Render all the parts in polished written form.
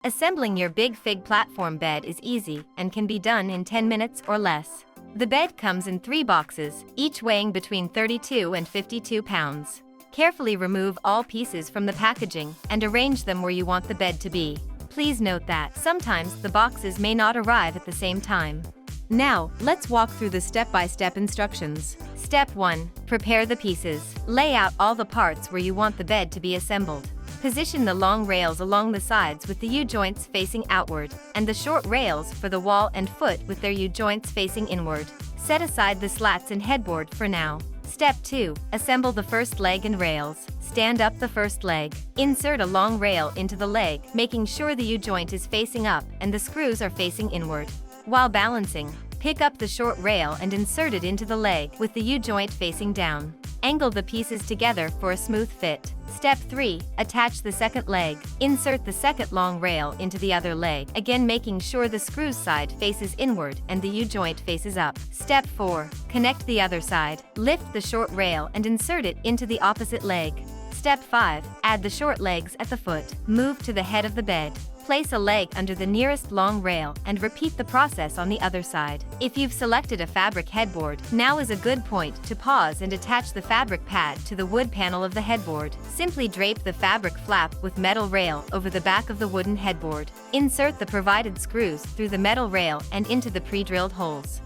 Assembling your Big Fig platform bed is easy and can be done in 10 minutes or less. The bed comes in 3 boxes, each weighing between 32 and 52 pounds. Carefully remove all pieces from the packaging and arrange them where you want the bed to be. Please note that sometimes the boxes may not arrive at the same time. Now, let's walk through the step-by-step instructions. Step 1. Prepare the pieces. Lay out all the parts where you want the bed to be assembled. Position the long rails along the sides with the U-joints facing outward, and the short rails for the wall and foot with their U-joints facing inward. Set aside the slats and headboard for now. Step 2. Assemble the first leg and rails. Stand up the first leg. Insert a long rail into the leg, making sure the U-joint is facing up and the screws are facing inward. While balancing, pick up the short rail and insert it into the leg with the U-joint facing down. Angle the pieces together for a smooth fit. Step 3. Attach the second leg. Insert the second long rail into the other leg, again making sure the screws side faces inward and the U-joint faces up. Step 4. Connect the other side. Lift the short rail and insert it into the opposite leg. Step 5. Add the short legs at the foot. Move to the head of the bed. Place a leg under the nearest long rail and repeat the process on the other side. If you've selected a fabric headboard, now is a good point to pause and attach the fabric pad to the wood panel of the headboard. Simply drape the fabric flap with metal rail over the back of the wooden headboard. Insert the provided screws through the metal rail and into the pre-drilled holes.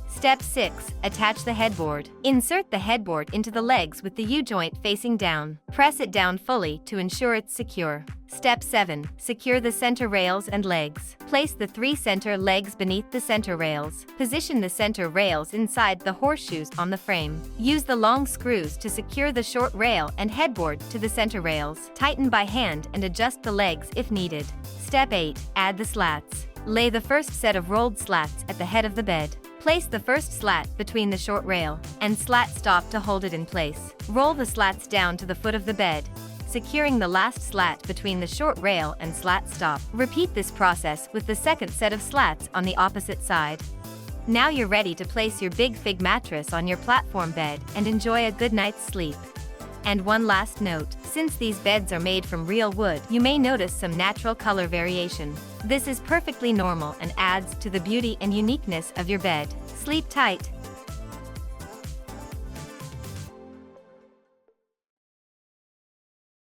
Step 6. Attach the headboard. Insert the headboard into the legs with the U-joint facing down. Press it down fully to ensure it's secure. Step 7. Secure the center rails and legs. Place the 3 center legs beneath the center rails. Position the center rails inside the horseshoes on the frame. Use the long screws to secure the short rail and headboard to the center rails. Tighten by hand and adjust the legs if needed. Step 8. Add the slats. Lay the first set of rolled slats at the head of the bed. Place the first slat between the short rail and slat stop to hold it in place. Roll the slats down to the foot of the bed, securing the last slat between the short rail and slat stop. Repeat this process with the second set of slats on the opposite side. Now you're ready to place your Big Fig mattress on your platform bed and enjoy a good night's sleep. And one last note, since these beds are made from real wood, you may notice some natural color variation. This is perfectly normal and adds to the beauty and uniqueness of your bed. Sleep tight.